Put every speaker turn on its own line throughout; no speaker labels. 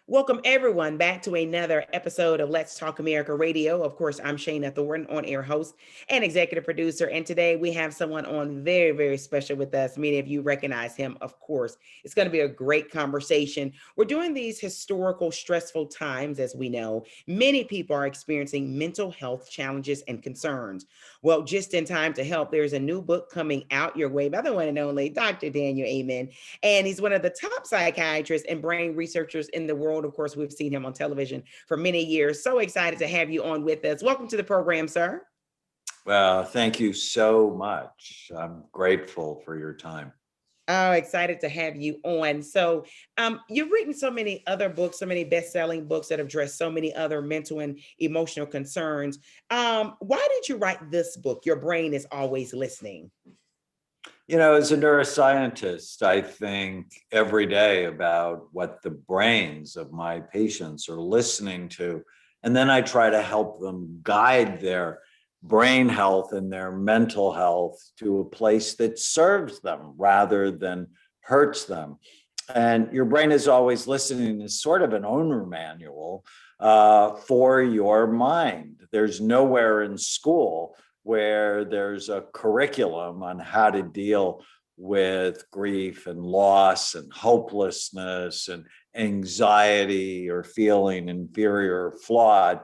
Welcome everyone back to another episode of Let's Talk America Radio. Of course, I'm Shana Thornton, on-air host and executive producer. And today we have someone on very, very special with us. Many of you recognize him, of course. It's going to be a great conversation. We're doing these historical, stressful times, as we know. Many people are experiencing mental health challenges and concerns. Well, just in time to help, there's a new book coming out your way by the one and only Dr. Daniel Amen. And he's one of the top psychiatrists and brain researchers in the world. Of course, we've seen him on television for many years. So excited to have you on with us. Welcome to the program, sir.
Well, thank you so much. I'm grateful for your time.
Oh, excited to have you on. So, you've written so many other books, so many best-selling books that address so many other mental and emotional concerns. Why did you write this book? Your brain is always listening.
As a neuroscientist, I think every day about what the brains of my patients are listening to. And then I try to help them guide their brain health and their mental health to a place that serves them rather than hurts them. And your brain is always listening is sort of an owner manual for your mind. There's nowhere in school where there's a curriculum on how to deal with grief and loss and hopelessness and anxiety or feeling inferior or flawed.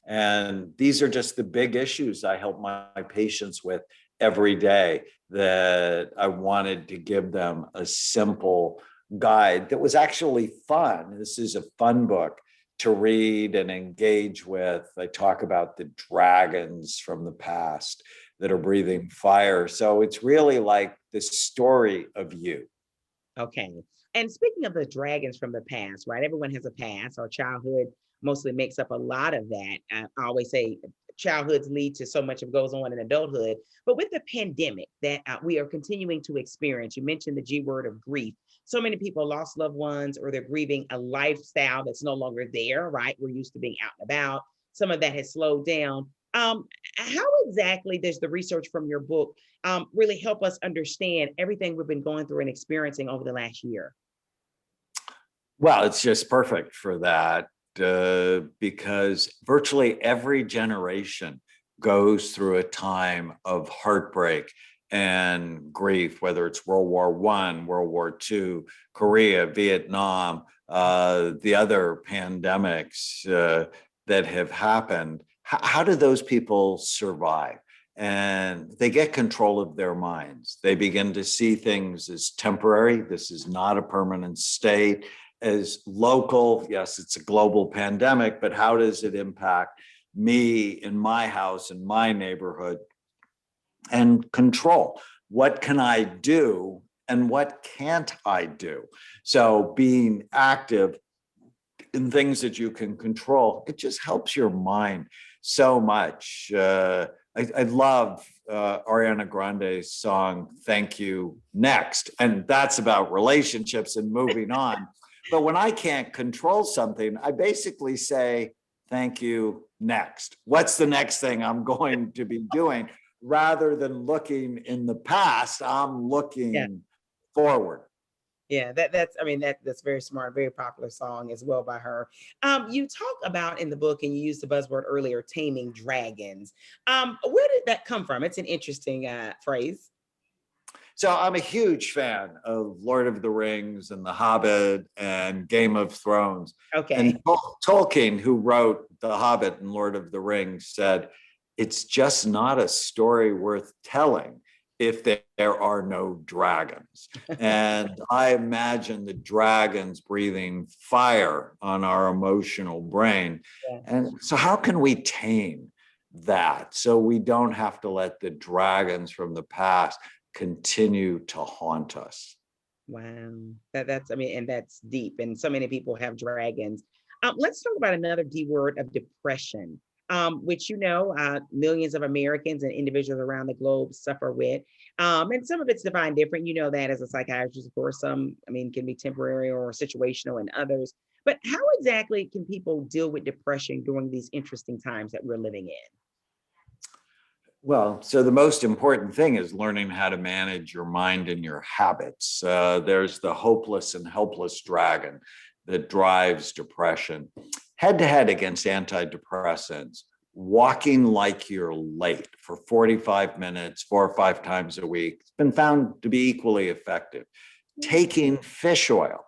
And these are just the big issues I help my patients with every day, that I wanted to give them a simple guide that was actually fun. This is a fun book to read and engage with. I talk about the dragons from the past that are breathing fire. So it's really like the story of you.
Okay. And speaking of the dragons from the past, right? Everyone has a past. Our childhood mostly makes up a lot of that. I always say childhoods lead to so much of goes on in adulthood. But with the pandemic that we are continuing to experience, you mentioned the G word of grief. So many people lost loved ones, or they're grieving a lifestyle that's no longer there, right? We're used to being out and about. Some of that has slowed down. How exactly does the research from your book really help us understand everything we've been going through and experiencing over the last year?
Well, it's just perfect for that because virtually every generation goes through a time of heartbreak and grief, whether it's World War I, World War II, Korea, Vietnam, the other pandemics that have happened. How do those people survive? And they get control of their minds. They begin to see things as temporary. This is not a permanent state. As local, yes, it's a global pandemic, but how does it impact me in my house, in my neighborhood? And control. What can I do and what can't I do? So being active in things that you can control, it just helps your mind so much. I love Ariana Grande's song, Thank You, Next. And that's about relationships and moving on. But when I can't control something, I basically say, thank you, next. What's the next thing I'm going to be doing? Rather than looking in the past, I'm looking forward.
Yeah, that's very smart, very popular song as well by her. You talk about in the book, and you used the buzzword earlier, taming dragons. Where did that come from? It's an interesting phrase.
So I'm a huge fan of Lord of the Rings and The Hobbit and Game of Thrones.
Okay.
And Tolkien, who wrote The Hobbit and Lord of the Rings, said, it's just not a story worth telling if there are no dragons. And I imagine the dragons breathing fire on our emotional brain.
Yeah.
And so how can we tame that so we don't have to let the dragons from the past continue to haunt us?
Wow. And that's deep. And so many people have dragons. Let's talk about another D word of depression, which, millions of Americans and individuals around the globe suffer with. And some of it's defined different. You know that as a psychiatrist, of course, some, can be temporary or situational and others. But how exactly can people deal with depression during these interesting times that we're living in?
Well, so the most important thing is learning how to manage your mind and your habits. There's the hopeless and helpless dragon that drives depression. Head to head against antidepressants, walking like you're late for 45 minutes, 4 or 5 times a week, it's been found to be equally effective. Taking fish oil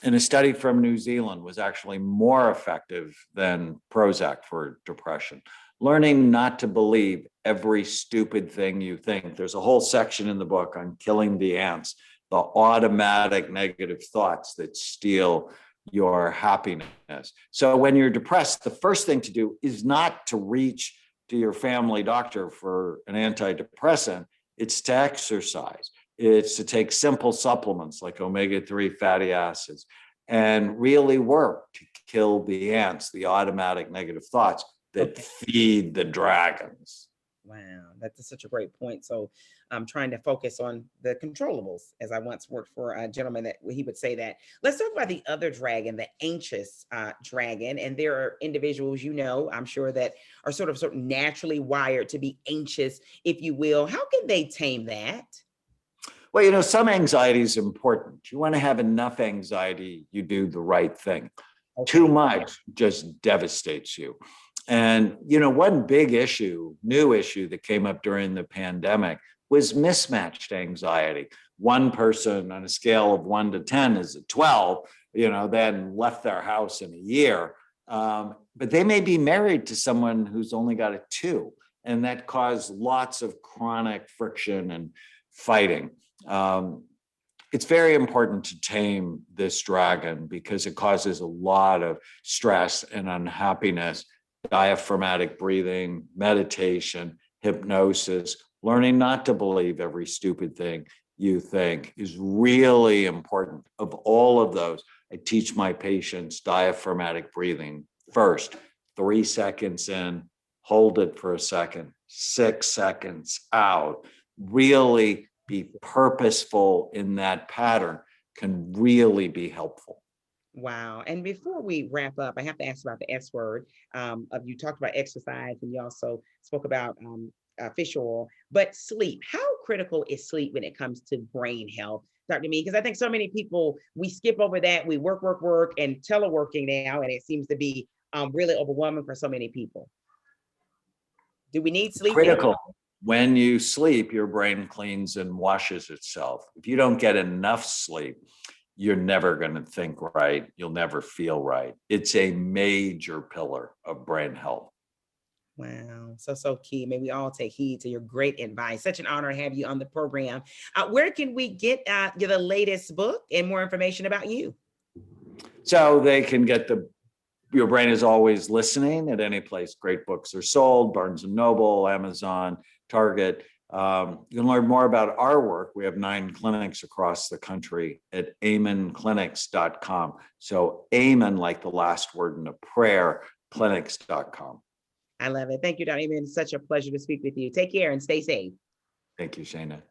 in a study from New Zealand was actually more effective than Prozac for depression. Learning not to believe every stupid thing you think. There's a whole section in the book on killing the ants, the automatic negative thoughts that steal your happiness. So when you're depressed, the first thing to do is not to reach to your family doctor for an antidepressant. It's to exercise. It's to take simple supplements like omega-3 fatty acids and really work to kill the ants, the automatic negative thoughts that feed the dragons.
Wow, that's such a great point. So I'm trying to focus on the controllables, as I once worked for a gentleman that he would say that. Let's talk about the other dragon, the anxious dragon. And there are individuals, I'm sure that are sort of naturally wired to be anxious, if you will. How can they tame that?
Well, some anxiety is important. You want to have enough anxiety, you do the right thing. Okay. Too much just devastates you. And, one big new issue that came up during the pandemic was mismatched anxiety. One person on a scale of 1 to 10 is a 12, then left their house in a year. But they may be married to someone who's only got a 2, and that caused lots of chronic friction and fighting. It's very important to tame this dragon because it causes a lot of stress and unhappiness. Diaphragmatic breathing, meditation, hypnosis, learning not to believe every stupid thing you think is really important. Of all of those, I teach my patients diaphragmatic breathing first, 3 seconds in, hold it for a second, 6 seconds out. Really be purposeful in that pattern can really be helpful.
Wow. And before we wrap up, I have to ask about the S word. You talked about exercise, and you also spoke about fish oil, but sleep. How critical is sleep when it comes to brain health? Dr. Me, because I think so many people, we skip over that. We work, and teleworking now, and it seems to be really overwhelming for so many people. Do we need sleep?
Critical. When you sleep, your brain cleans and washes itself. If you don't get enough sleep, you're never going to think right. You'll never feel right. It's a major pillar of brain health.
Wow. So key. May we all take heed to your great advice. Such an honor to have you on the program. Where can we get the latest book and more information about you?
So they can get Your Brain is Always Listening at any place great books are sold, Barnes & Noble, Amazon, Target. You can learn more about our work. We have 9 clinics across the country at amenclinics.com. So Amen, like the last word in a prayer, clinics.com.
I love it. Thank you, Dr. Amen. It's such a pleasure to speak with you. Take care and stay safe.
Thank you, Shana.